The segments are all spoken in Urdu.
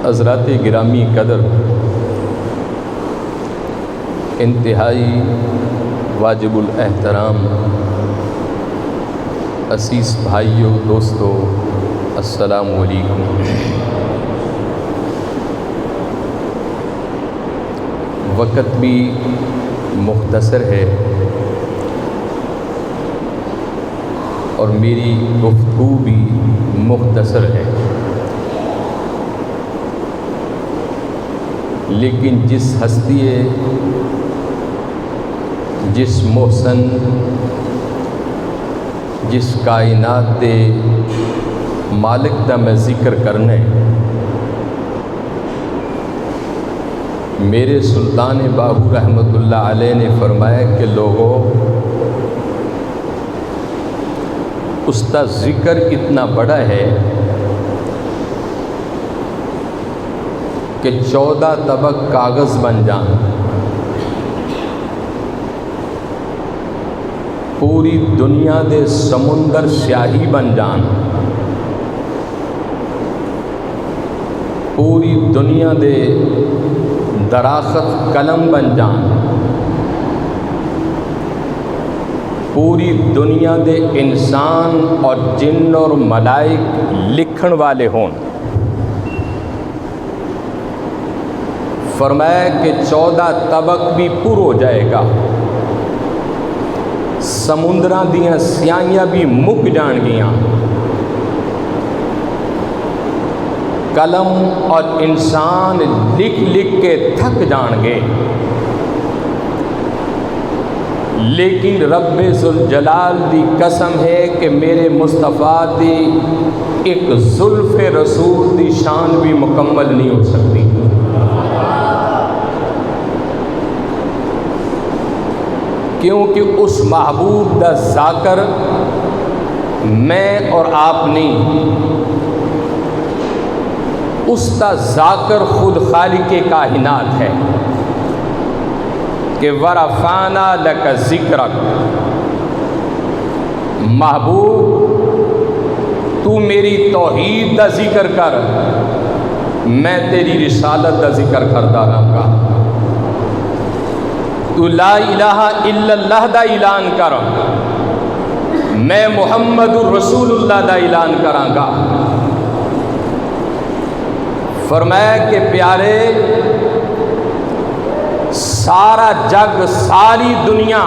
حضرات گرامی قدر، انتہائی واجب الاحترام عزیز بھائیوں، دوستو، السلام علیکم۔ وقت بھی مختصر ہے اور میری گفتگو بھی مختصر ہے، لیکن جس ہستی، جس محسن، جس کائنات دے مالک دا میں ذکر کرنے، میرے سلطان باہو رحمۃ اللہ علیہ نے فرمایا کہ لوگوں، اس کا ذکر اتنا بڑا ہے کہ 14 طبق کاغذ بن جان، پوری دنیا دے سمندر سیاہی بن جان، پوری دنیا دے درخت قلم بن جان، پوری دنیا دے انسان اور جن اور ملائک لکھن والے ہون۔ فرمایا کہ 14 طبق بھی پر ہو جائے گا، سمندراں دیاں سیاہیاں بھی مک جان گیاں، قلم اور انسان لکھ لکھ کے تھک جان گے، لیکن رب ذوالجلال دی قسم ہے کہ میرے مصطفیٰ دی ایک زلف رسول دی شان بھی مکمل نہیں ہو سکتی۔ کیونکہ اس محبوب دا ذاکر میں اور آپ نہیں، اس کا ذاکر خود خالق کائنات ہے کہ ورفعنا لک ذکرک، محبوب تو میری توحید دا ذکر کر، میں تیری رسالت دا ذکر کرتا رہوں گا، تو لا الہ الا اللہ دا اعلان کر، میں محمد الرسول اللہ دا اعلان کراں گا۔ فرمایا کہ پیارے، سارا جگ، ساری دنیا،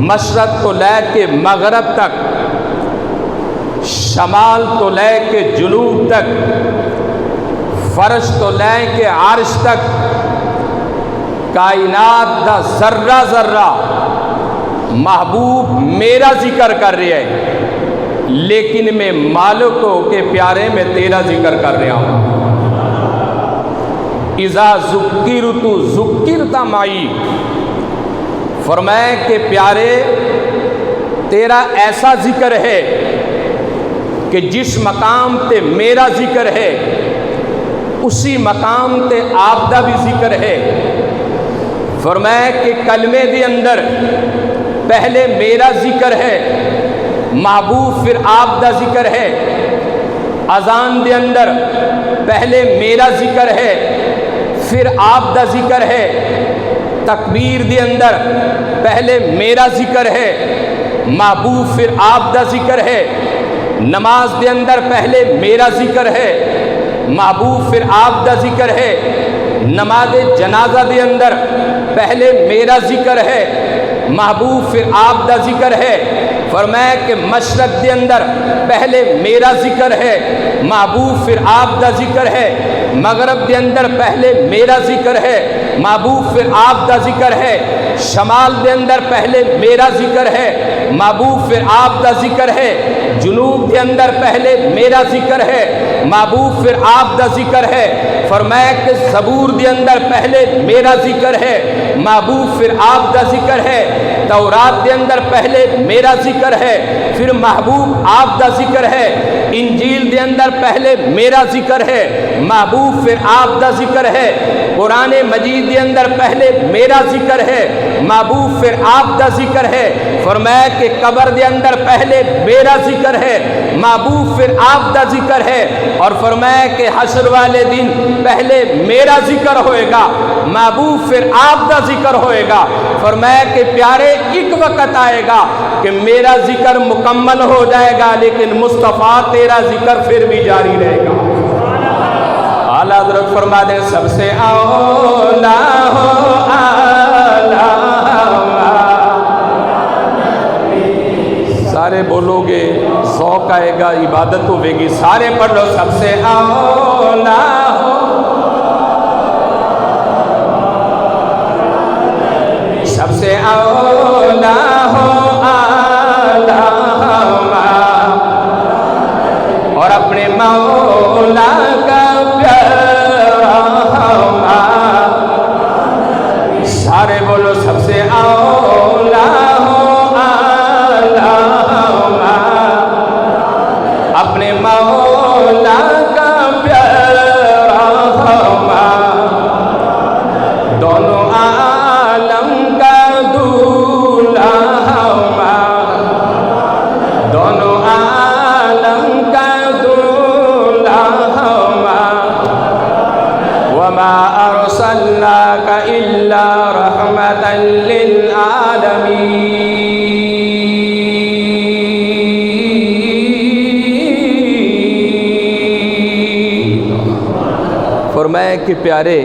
مشرق تو لے کے مغرب تک، شمال تو لے کے جنوب تک، فرش تو لے کے عرش تک، کائنات دا ذرہ ذرہ محبوب میرا ذکر کر رہے ہیں، لیکن میں مالک ہو کے پیارے میں تیرا ذکر کر رہا ہوں۔ اذا ذکرت ذکرت معی، فرمایا کہ پیارے تیرا ایسا ذکر ہے کہ جس مقام تے میرا ذکر ہے اسی مقام تے آپ دا بھی ذکر ہے۔ فرمایا کہ کلمے دے اندر پہلے میرا ذکر ہے، محبوب پھر آپ دا ذکر ہے، اذان دے اندر پہلے میرا ذکر ہے پھر آپ دا ذکر ہے، تکبیر دے اندر پہلے میرا ذکر ہے، محبوب پھر آپ دا ذکر ہے، نماز دے اندر پہلے میرا ذکر ہے، محبوب پھر آپ دا ذکر ہے، نماز جنازہ دے اندر پہلے میرا ذکر ہے، محبوب پھر آپ دا ذکر ہے۔ فرمایا کہ مشرق دے اندر پہلے میرا ذکر ہے، محبوب پھر آپ دا ذکر ہے، مغرب دے اندر پہلے میرا ذکر ہے، محبوب پھر آپ دا ذکر ہے، شمال دے اندر پہلے میرا ذکر ہے، محبوب پھر آپ دا ذکر ہے، جنوب دے اندر پہلے میرا ذکر ہے، محبوب پھر آپ دا ذکر ہے۔ فرمایا کہ زبور دے اندر پہلے میرا ذکر ہے، محبوب پھر آپ دا ذکر ہے، تورات دے اندر پہلے میرا ذکر ہے پھر محبوب آپ دا ذکر ہے، انجیل دے اندر پہلے میرا ذکر ہے، محبوب پھر آپ دا ذکر ہے، قرآن مجید کے اندر پہلے میرا ذکر ہے، محبوب پھر آپ دا ذکر ہے۔ فرمایا کہ قبر دے اندر پہلے میرا ذکر ہے، محبوب پھر آپ دا ذکر ہے، اور فرمایا کہ حشر والے دن پہلے میرا ذکر ہوئے گا، محبوب پھر آپ دا ذکر ہوئے گا۔ فرمایا کہ پیارے ایک وقت آئے گا کہ میرا ذکر مکمل ہو جائے گا لیکن مصطفیٰ تیرا ذکر پھر بھی جاری رہے گا۔ اعلیٰ حضرت فرما دیں سب سے اولا ہو اعلیٰ، سارے بولو گے ذوق آئے گا، عبادت ہوئے گی، سارے پڑھ لو سب سے اولا ہو، سب سے اولا ہو اعلیٰ، اور اپنے مولا کا پیارا ہمارا، سارے بولو سب سے اولا ہو اعلیٰ، اپنے مولا کا پیارا ہمارا، دونوں عالم کا دولہا ہمارا، دونوں عالم کا دولہا ہمارا، وما ارسلناک الا رحمتا للعالمین۔ فرمایا کہ پیارے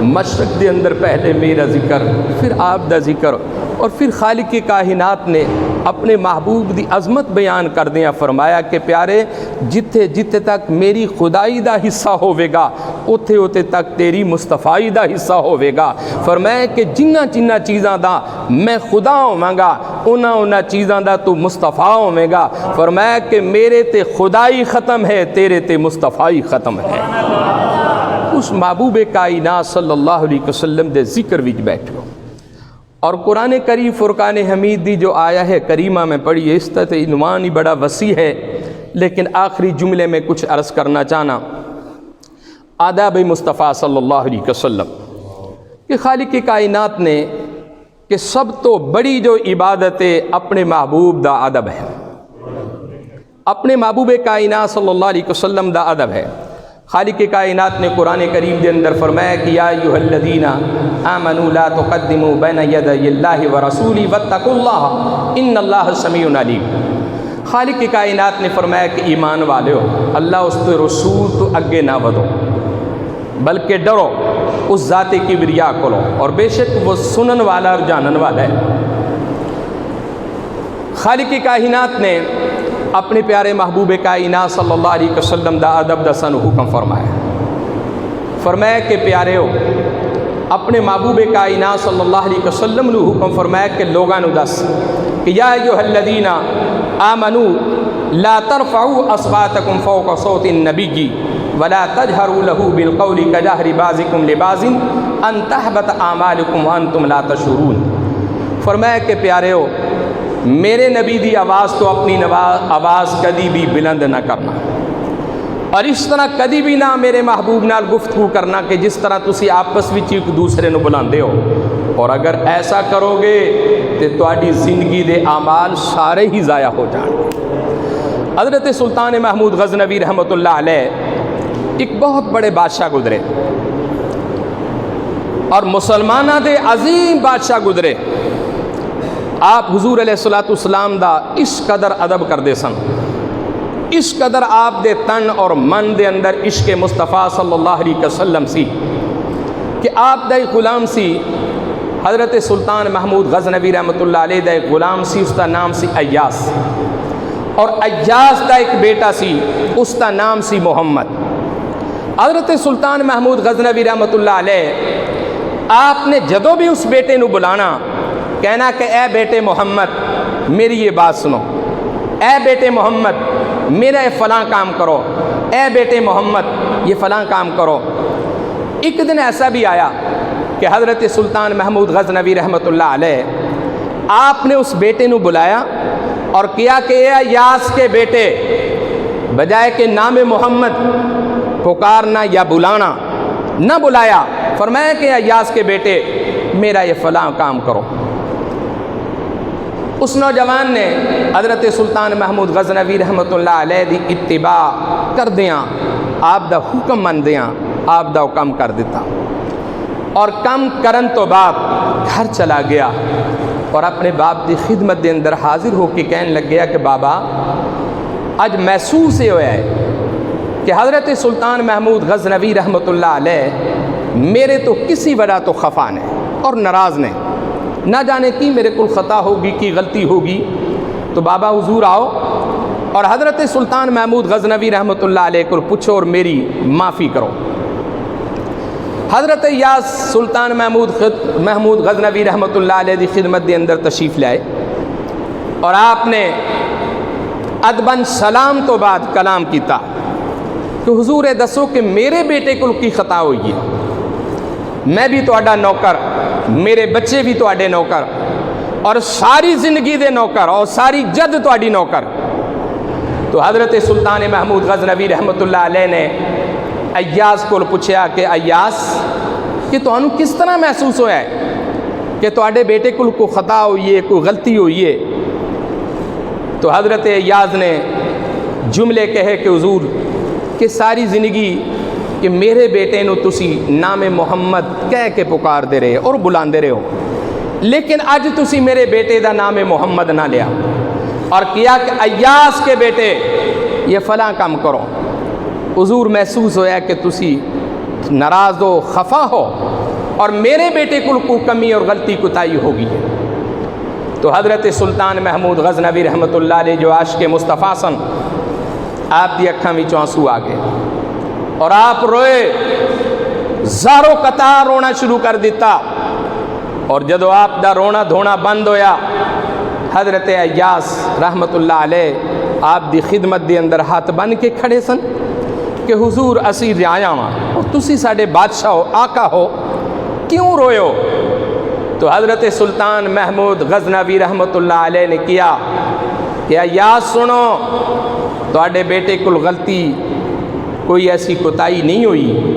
مشرق دے اندر پہلے میرا ذکر، پھر آپ دا ذکر، اور پھر خالق کائنات نے اپنے محبوب دی عظمت بیان کر دیا۔ فرمایا کہ پیارے جتھے جتھے تک میری خدائی دا حصہ ہوئے گا اتھے اتھے تک تیری مصطفائی دا حصہ ہوئے گا۔ فرمایا کہ جنہ جنہ چیزاں دا میں خدا ہوواں گا انہاں چیزاں دا تو مصطفیٰ ہوئے گا۔ فرمایا کہ میرے تے خدائی ختم ہے، تیرے تے مصطفائی ختم ہے۔ اس محبوب کائنات صلی اللہ علیہ وسلم دے ذکر وچ بیٹھو، اور قرآن کریم فرقان حمید دی جو آیا ہے کریمہ میں پڑھی ہے، اس طرح عنوان ہی بڑا وسیع ہے، لیکن آخری جملے میں کچھ عرض کرنا چاہنا۔ آداب مصطفیٰ صلی اللہ علیہ وسلم کہ خالق کائنات نے کہ سب تو بڑی جو عبادت اپنے محبوب دا ادب ہے، اپنے محبوب کائنات صلی اللہ علیہ وسلم دا ادب ہے۔ خالق کائنات نے قرآن کریم دے اندر فرمایا کہ یا ایھا الذین آمنوا لا تقدموا بین یدی اللہ ورسولہ واتقوا اللہ ان اللہ سمیع علیم۔ خالق کائنات نے فرمایا کہ ایمان والے ہو، اللہ اس کے رسول تو اگے نہ ودو بلکہ ڈرو اس ذات کبریا کو لو، اور بے شک وہ سنن والا اور جانن والا ہے۔ خالق کائنات نے اپنے پیارے محبوب کائنات صلی اللہ علیہ وسلم دا ادب دا سن حکم فرمایا کہ پیارے ہو، اپنے محبوب کائنات صلی اللہ علیہ وسلم نے حکم فرمایا کہ لوگاں نو دس کہ یا ایھا الذین آمنوا لا ترفعوا اصواتکم فوق صوت النبی ولا تجہروا له بالقول کجہر بعضکم لبعض ان تحبط اعمالکم وانتم لا تشعرون۔ فرمایا کہ پیارے ہو، میرے نبی دی آواز تو اپنی آواز کدی بھی بلند نہ کرنا، اور اس طرح کدی بھی نہ میرے محبوب نال گفتگو کرنا کہ جس طرح تسی آپس وچ ایک دوسرے نو بلاندے ہو، اور اگر ایسا کرو گے تو تہاڈی زندگی دے اعمال سارے ہی ضائع ہو جان گے۔ حضرت سلطان محمود غزنوی رحمۃ اللہ علیہ ایک بہت بڑے بادشاہ گزرے، اور مسلمانہ دے عظیم بادشاہ گزرے۔ آپ حضور علیہ الصلوۃ والسلام دا اس قدر ادب کردے سن، اس قدر آپ دے تن اور من دے اندر عشق مصطفیٰ صلی اللہ علیہ وسلم سی کہ آپ دا ایک غلام سی، حضرت سلطان محمود غزنوی رحمۃ اللہ علیہ دا ایک غلام سی، اس کا نام سی ایاس، اور ایاس دا ایک بیٹا سی، اس کا نام سی محمد۔ حضرت سلطان محمود غزنوی رحمۃ اللہ علیہ آپ نے جدوں بھی اس بیٹے نو بلانا کہنا کہ اے بیٹے محمد میری یہ بات سنو، اے بیٹے محمد میرا یہ فلاں کام کرو، اے بیٹے محمد یہ فلاں کام کرو۔ ایک دن ایسا بھی آیا کہ حضرت سلطان محمود غزنوی رحمۃ اللہ علیہ آپ نے اس بیٹے نو بلایا اور کیا کہ اے ایاس کے بیٹے، بجائے کہ نام محمد پکارنا یا بلانا، نہ بلایا فرمایا کہ ایاس کے بیٹے میرا یہ فلاں کام کرو۔ اس نوجوان نے حضرت سلطان محمود غزنوی رحمت اللہ علیہ دی اتباع کر دیاں، آپ دا حکم من دیاں، آپ دا کم کر دیتا، اور کم کرن تو بعد گھر چلا گیا اور اپنے باپ دی خدمت دے اندر حاضر ہو کے کہنے لگ گیا کہ بابا اج محسوس یہ ہوا ہے کہ حضرت سلطان محمود غزنوی رحمت اللہ علیہ میرے تو کسی وجہ تو خفا نے اور ناراض نے، نہ جانے کی میرے کل خطا ہوگی کی غلطی ہوگی، تو بابا حضور آؤ اور حضرت سلطان محمود غزنوی رحمت اللہ علیہ کو پوچھو اور میری معافی کرو۔ حضرت ایاس سلطان محمود غزنوی رحمت اللہ علیہ دی خدمت دے اندر تشریف لائے اور آپ نے ادباً سلام تو بعد کلام کیتا کہ حضور دسو کہ میرے بیٹے کو کی خطا ہوئی ہے، میں بھی تہاڈا نوکر، میرے بچے بھی تہاڈے نوکر، اور ساری زندگی دے نوکر اور ساری جد تہاڈی نوکر۔ تو حضرت سلطان محمود غزنوی رحمت اللہ علیہ نے ایاس کو پوچھا کہ ایاس کہ تانوں کس طرح محسوس ہوا ہے کہ تہاڈے بیٹے کو کوئی خطا ہوئی ہے، کوئی غلطی ہوئی ہے؟ تو حضرت ایاس نے جملے کہے کہ حضور کہ ساری زندگی کہ میرے بیٹے نو تسی نام محمد کہہ کے پکار دے رہے اور بلاندے رہے ہو، لیکن اج تسی میرے بیٹے دا نام محمد نہ لیا اور کیا کہ ایاس کے بیٹے یہ فلاں کام کرو۔ حضور محسوس ہویا کہ تسی ناراض ہو، خفا ہو، اور میرے بیٹے کو کمی اور غلطی کوتاہی ہوگی۔ تو حضرت سلطان محمود غزنوی رحمت اللہ علیہ جو عاشق مصطفیٰ سن، آپ دی اکھاں وچوں آنسو آ گئے اور آپ روئے، زارو قطار رونا شروع کر دیتا، اور جدو آپ دا رونا دھونا بند ہویا، حضرت ایاس رحمت اللہ علیہ آپ دی خدمت دے اندر ہاتھ بن کے کھڑے سن کہ حضور اسی رعایا ہاں اور تسی ساڈے بادشاہ ہو، آقا ہو، کیوں روئے ہو؟ تو حضرت سلطان محمود غزنوی رحمت اللہ علیہ نے کیا کہ ایاس سنو، تہاڈے بیٹے کو غلطی کوئی ایسی کوتاہی نہیں ہوئی،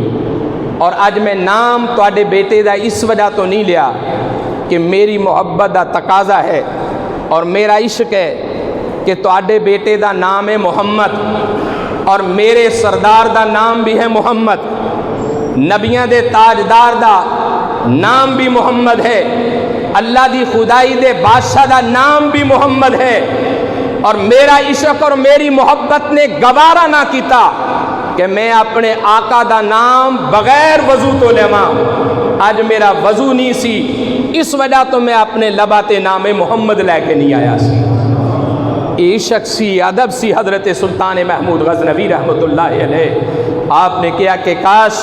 اور اج میں نام تہاڈے بیٹے دا اس وجہ تو نہیں لیا کہ میری محبت دا تقاضا ہے اور میرا عشق ہے کہ تہاڈے بیٹے دا نام ہے محمد، اور میرے سردار دا نام بھی ہے محمد، نبیاں دے تاجدار دا نام بھی محمد ہے، اللہ دی خدائی دے بادشاہ دا نام بھی محمد ہے، اور میرا عشق اور میری محبت نے گوارا نہ کیتا کہ میں اپنے آقا دا نام بغیر وضو تو لیواں، آج میرا وضو نہیں سی، اس وجہ تو میں اپنے لباتے نام محمد لے کے نہیں آیا سی۔ عشق سی، ادب سی حضرت سلطان محمود غزنوی رحمت اللہ علیہ۔ آپ نے کیا کہ کاش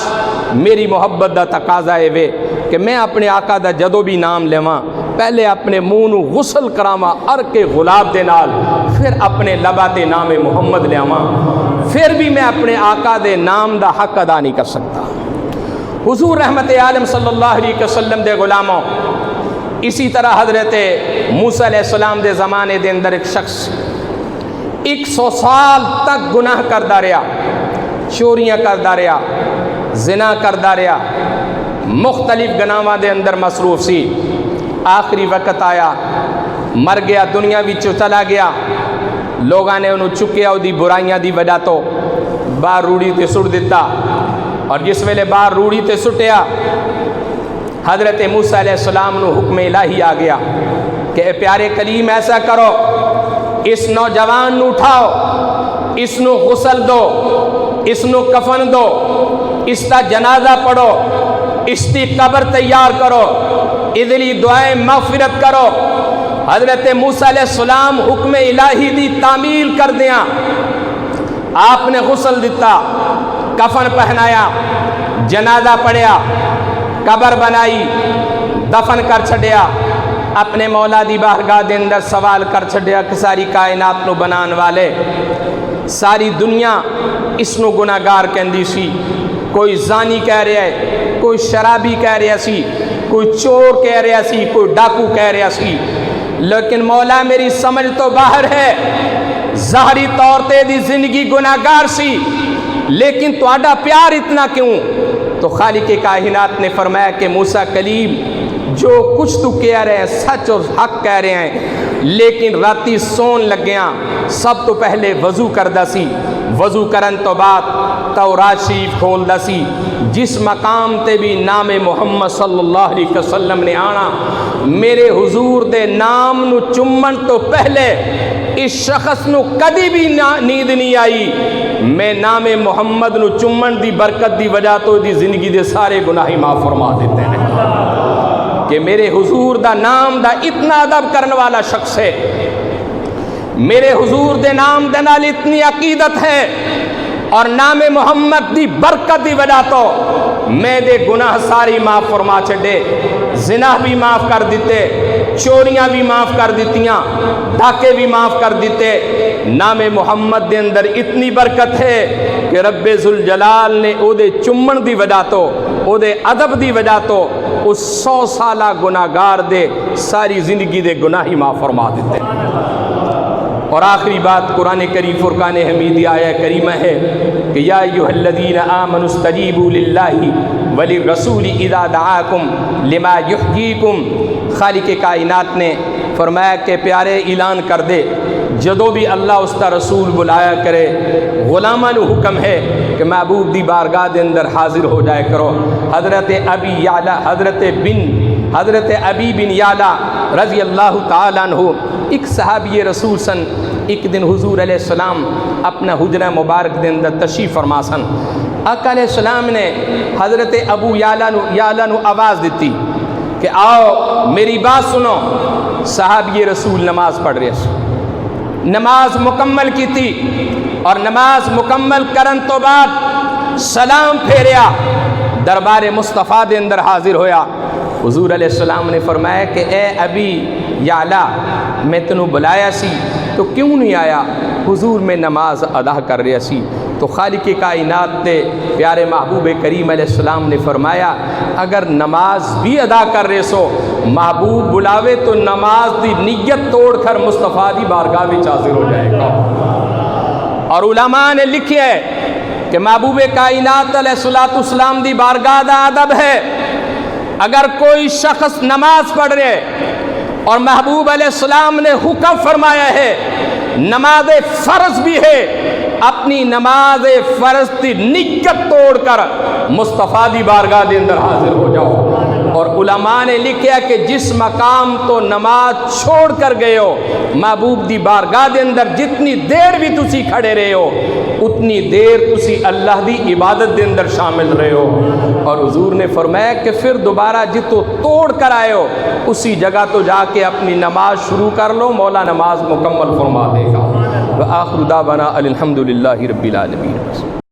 میری محبت دا تقاضا ہے وے کہ میں اپنے آقا دا جدو بھی نام لیواں پہلے اپنے منہ نو غسل کراواں عرق غلاب دے نال، پھر اپنے لباتے نام محمد لیاواں، پھر بھی میں اپنے آقا دے نام دا حق ادا نہیں کر سکتا۔ حضور رحمت عالم صلی اللہ علیہ وسلم دے غلاموں، اسی طرح حضرت موسیٰ علیہ السلام دے زمانے دے اندر ایک شخص 100 سال تک گناہ کردا رہا، چوریاں کردا رہا، زنا کردا رہا، مختلف گناہاں دے اندر مصروف سی۔ آخری وقت آیا، مر گیا، دنیا وچوں چلا گیا، لوگاں نے انہوں چکیا دی برائیاں دی وجہ تو باہر روڑی تے سٹ دیتا، اور جس ویلے باہر روڑی تے سٹیا حضرت موسیٰ علیہ السلام نو حکم الہی آ گیا کہ اے پیارے کلیم ایسا کرو، اس نوجوان نو اٹھاؤ، اس نو غسل دو، اس نو کفن دو، اس کا جنازہ پڑھو، اس کی قبر تیار کرو، ادھری دعائیں مغفرت کرو۔ حضرت موسیٰ علیہ السلام حکم الہی دی تعمیل کر دیا، آپ نے غسل دیتا، کفن پہنایا، جنازہ پڑھیا، قبر بنائی، دفن کر چھڑیا، اپنے مولا دی بارگاہ دے اندر سوال کر چھڑیا کہ ساری کائنات نو بنان والے، ساری دنیا اس نو گناہگار کہندی سی، کوئی زانی کہہ رہا ہے، کوئی شرابی کہہ رہا سی، کوئی چور کہہ رہا سی، کوئی ڈاکو کہہ رہا سی، لیکن مولا میری سمجھ تو باہر ہے، ظاہری طور تے دی زندگی گناہگار سی، لیکن تہاڈا پیار اتنا کیوں؟ تو خالق کائنات نے فرمایا کہ موسیٰ کلیم جو کچھ تو کہہ رہے ہیں سچ اور حق کہہ رہے ہیں، لیکن راتی سون لگیاں سب تو پہلے وضو کردہ سی، وضو کرن تو بعد تورات شریف کھولدہ سی، جس مقام تے بھی نام محمد صلی اللہ علیہ وسلم نے آنا، میرے حضور دے نام نو چمن تو پہلے اس شخص نو کدی بھی نیند نہیں آئی، میں نام محمد نو چمن دی برکت دی وجہ تو دی زندگی دے سارے گناہی معاف فرما دیتے ہیں کہ میرے حضور دا نام دا اتنا ادب کرنے والا شخص ہے، میرے حضور دے نام دے نال اتنی عقیدت ہے، اور نام محمد دی برکت دی وجہ تو میں دے گناہ ساری معاف فرما چھڑے، زنا بھی معاف کر دیتے، چوریاں بھی معاف کر دیتیاں، ڈھاکے بھی معاف کر دیتے۔ نام محمد دے اندر اتنی برکت ہے کہ رب ذوالجلال نے او دے چمن دی وجہ تو، او دے ادب دی وجہ تو اس 100 سالہ گناہگار دے ساری زندگی دے گناہی معاف فرما دیتے۔ اور آخری بات قرآن کریم فرقان حمید آیہ کریمہ ہے کہ یا ایھا الذین آمنوا استجیبوا للہ وللرسول اذا دعاکم لما یحییکم۔ خالق کائنات نے فرمایا کہ پیارے اعلان کر دے جدو بھی اللہ اس کا رسول بلایا کرے، غلامہ نو حکم ہے کہ محبوب دی بارگاہ دے اندر حاضر ہو جائے کرو۔ حضرت ابی بن یعلا رضی اللہ تعالیٰ عنہ ایک صحابی رسول سن، ایک دن حضور علیہ السلام اپنا حجرہ مبارک دے اندر تشریف فرما سن، آقا علیہ السلام نے حضرت ابو یعلا نو آواز دیتی کہ آؤ میری بات سنو۔ صحابی رسول نماز پڑھ رہے سن، نماز مکمل کی تھی، اور نماز مکمل کرن تو بعد سلام پھیریا، دربار مصطفیٰ دے اندر حاضر ہویا۔ حضور علیہ السلام نے فرمایا کہ اے ابی یعلا میں تنوں بلایا سی تو کیوں نہیں آیا؟ حضور میں نماز ادا کر رہا سی۔ تو خالق کائنات دے پیارے محبوب کریم علیہ السلام نے فرمایا اگر نماز بھی ادا کر رہے سو، محبوب بلاوے تو نماز دی نیت توڑ کر مصطفیٰ دی بارگاہ وچ حاضر ہو جائے گا۔ اور علماء نے لکھیا ہے کہ محبوب کائنات علیہ السلام دی بارگاہ دا ادب ہے، اگر کوئی شخص نماز پڑھ رہے اور محبوب علیہ السلام نے حکم فرمایا ہے نماز فرض بھی ہے، اپنی نماز فرض کی نیت توڑ کر مصطفیٰ دی بارگاہ دے اندر حاضر ہو جاؤ۔ اور علماء نے لکھیا کہ جس مقام تو نماز چھوڑ کر گئے ہو، محبوب دی بارگاہ دے اندر جتنی دیر بھی تسی کھڑے رہے ہو اتنی دیر تسی اللہ دی عبادت دے اندر شامل رہے ہو۔ اور حضور نے فرمایا کہ پھر دوبارہ جتو توڑ کر آئے ہو اسی جگہ تو جا کے اپنی نماز شروع کر لو، مولا نماز مکمل فرما دے گا۔ وآخر دعوانا الحمدللہ رب العالمین۔